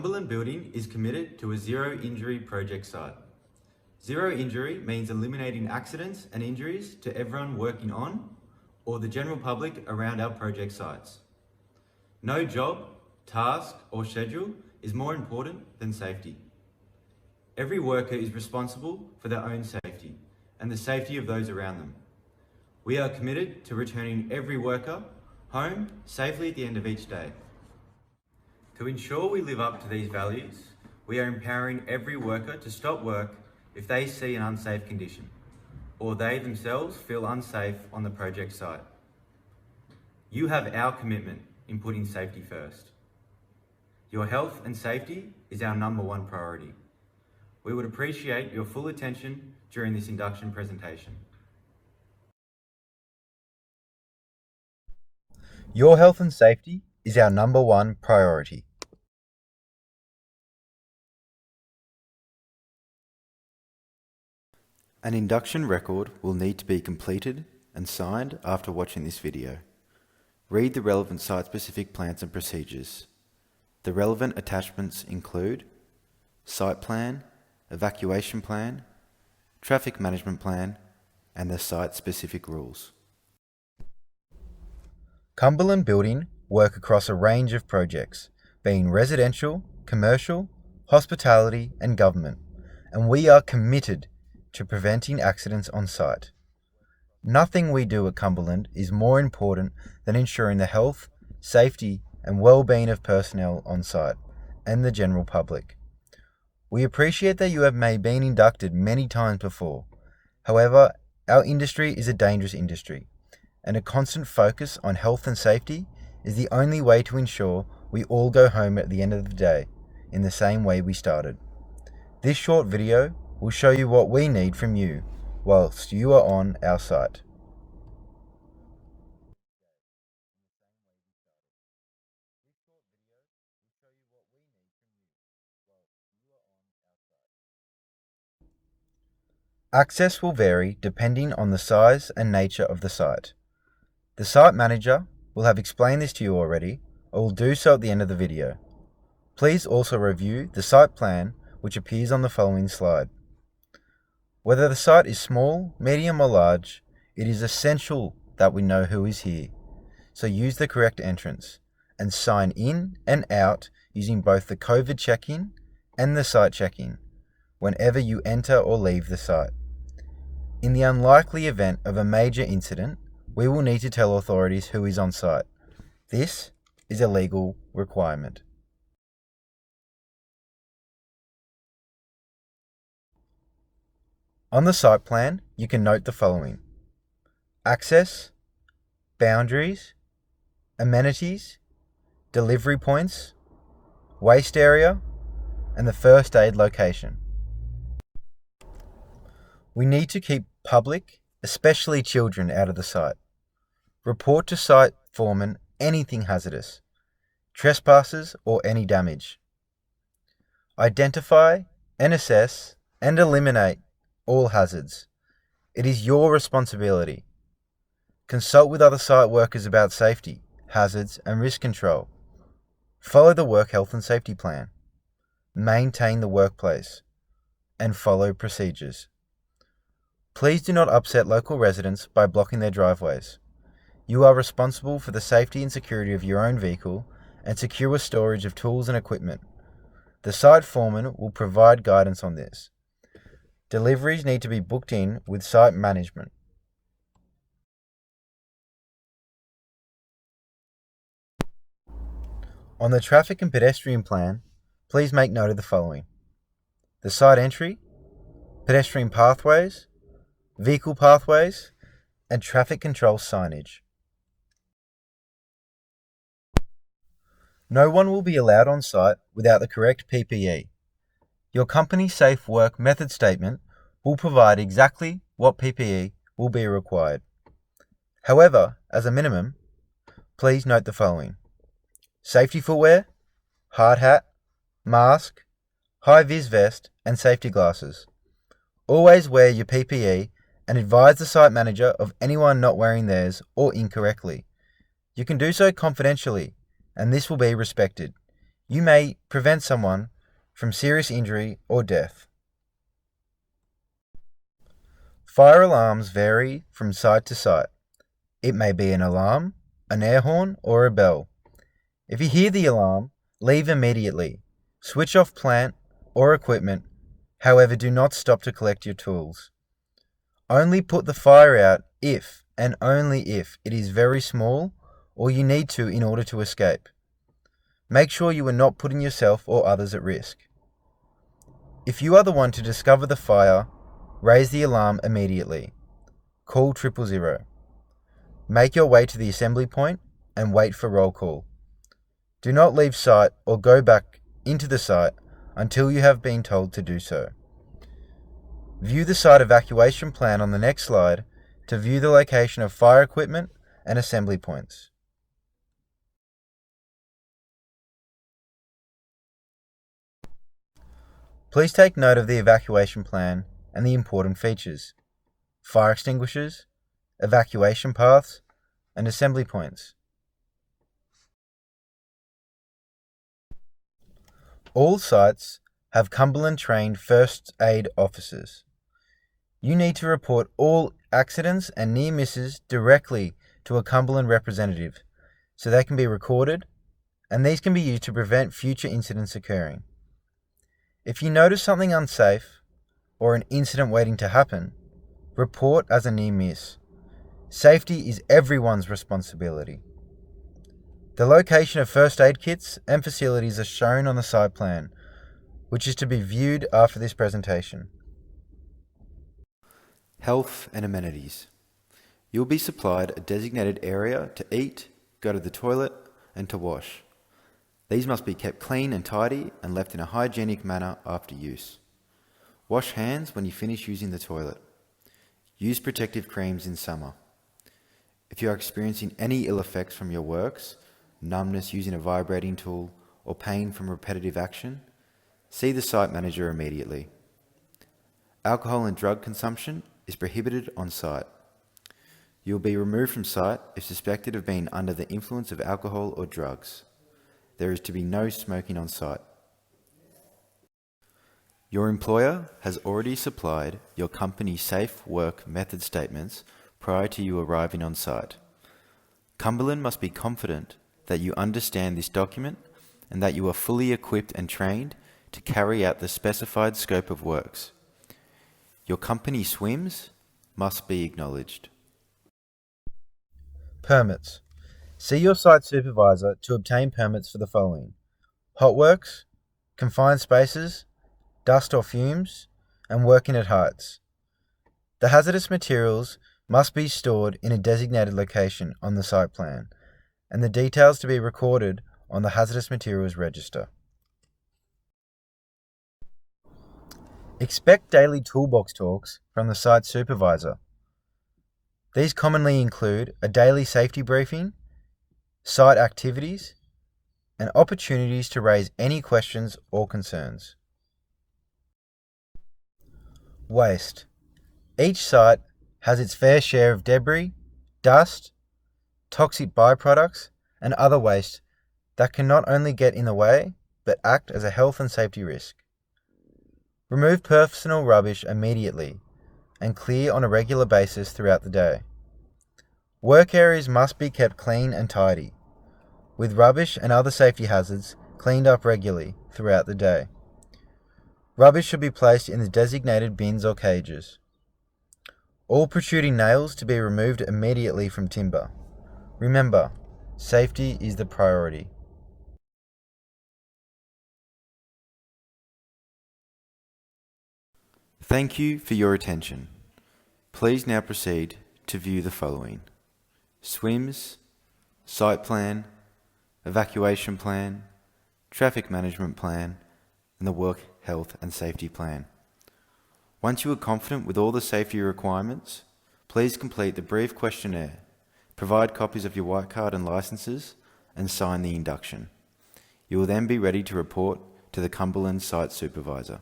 Cumberland Building is committed to a zero-injury project site. Zero injury means eliminating accidents and injuries to everyone working on or the general public around our project sites. No job, task or schedule is more important than safety. Every worker is responsible for their own safety and the safety of those around them. We are committed to returning every worker home safely at the end of each day. To ensure we live up to these values, we are empowering every worker to stop work if they see an unsafe condition, or they themselves feel unsafe on the project site. You have our commitment in putting safety first. Your health and safety is our #1 priority. We would appreciate your full attention during this induction presentation. Your health and safety is our #1 priority. An induction record will need to be completed and signed after watching this video. Read the relevant site-specific plans and procedures. The relevant attachments include site plan, evacuation plan, traffic management plan, and the site-specific rules. Cumberland Building work across a range of projects, being residential, commercial, hospitality, and government, and we are committed to preventing accidents on site. Nothing we do at Cumberland is more important than ensuring the health, safety, and well-being of personnel on site and the general public. We appreciate that you have been inducted many times before. However, our industry is a dangerous industry, and a constant focus on health and safety is the only way to ensure we all go home at the end of the day in the same way we started. This short video will show you what we need from you whilst you are on our site. Access will vary depending on the size and nature of the site. The site manager will have explained this to you already, or will do so at the end of the video. Please also review the site plan which appears on the following slide. Whether the site is small, medium or large, it is essential that we know who is here. So use the correct entrance and sign in and out using both the COVID check-in and the site check-in whenever you enter or leave the site. In the unlikely event of a major incident, we will need to tell authorities who is on site. This is a legal requirement. On the site plan, you can note the following: access, boundaries, amenities, delivery points, waste area, and the first aid location. We need to keep public, especially children, out of the site. Report to site foreman anything hazardous, trespassers or any damage. Identify and assess and eliminate all hazards. It is your responsibility. Consult with other site workers about safety, hazards and risk control. Follow the work health and safety plan. Maintain the workplace and follow procedures. Please do not upset local residents by blocking their driveways. You are responsible for the safety and security of your own vehicle and secure storage of tools and equipment. The site foreman will provide guidance on this. Deliveries need to be booked in with site management. On the traffic and pedestrian plan, please make note of the following: the site entry, pedestrian pathways, vehicle pathways, and traffic control signage. No one will be allowed on site without the correct PPE. Your company safe work method statement will provide exactly what PPE will be required. However, as a minimum, please note the following: safety footwear, hard hat, mask, high-vis vest, and safety glasses. Always wear your PPE and advise the site manager of anyone not wearing theirs or incorrectly. You can do so confidentially, and this will be respected. You may prevent someone from serious injury or death. Fire alarms vary from site to site. It may be an alarm, an air horn, or a bell. If you hear the alarm, leave immediately. Switch off plant or equipment. However, do not stop to collect your tools. Only put the fire out if and only if it is very small or you need to in order to escape. Make sure you are not putting yourself or others at risk. If you are the one to discover the fire, raise the alarm immediately. Call 000. Make your way to the assembly point and wait for roll call. Do not leave site or go back into the site until you have been told to do so. View the site evacuation plan on the next slide to view the location of fire equipment and assembly points. Please take note of the evacuation plan and the important features: fire extinguishers, evacuation paths, and assembly points. All sites have Cumberland-trained first aid officers. You need to report all accidents and near misses directly to a Cumberland representative so they can be recorded, and these can be used to prevent future incidents occurring. If you notice something unsafe or an incident waiting to happen, report as a near miss. Safety is everyone's responsibility. The location of first aid kits and facilities are shown on the site plan, which is to be viewed after this presentation. Health and amenities. You will be supplied a designated area to eat, go to the toilet, and to wash. These must be kept clean and tidy and left in a hygienic manner after use. Wash hands when you finish using the toilet. Use protective creams in summer. If you are experiencing any ill effects from your works, numbness using a vibrating tool, or pain from repetitive action, see the site manager immediately. Alcohol and drug consumption is prohibited on site. You will be removed from site if suspected of being under the influence of alcohol or drugs. There is to be no smoking on site. Your employer has already supplied your company safe work method statements prior to you arriving on site. Cumberland must be confident that you understand this document and that you are fully equipped and trained to carry out the specified scope of works. Your company swims must be acknowledged. Permits. See your site supervisor to obtain permits for the following: hot works, confined spaces, dust or fumes, and working at heights. The hazardous materials must be stored in a designated location on the site plan, and the details to be recorded on the hazardous materials register. Expect daily toolbox talks from the site supervisor. These commonly include a daily safety briefing, site activities, and opportunities to raise any questions or concerns. Waste. Each site has its fair share of debris, dust, toxic byproducts, and other waste that can not only get in the way, but act as a health and safety risk. Remove personal rubbish immediately and clear on a regular basis throughout the day. Work areas must be kept clean and tidy, with rubbish and other safety hazards cleaned up regularly throughout the day. Rubbish should be placed in the designated bins or cages. All protruding nails to be removed immediately from timber. Remember, safety is the priority. Thank you for your attention. Please now proceed to view the following: SWIMS, site plan, evacuation plan, traffic management plan, and the work health and safety plan. Once you are confident with all the safety requirements, please complete the brief questionnaire, provide copies of your white card and licenses, and sign the induction. You will then be ready to report to the Cumberland site supervisor.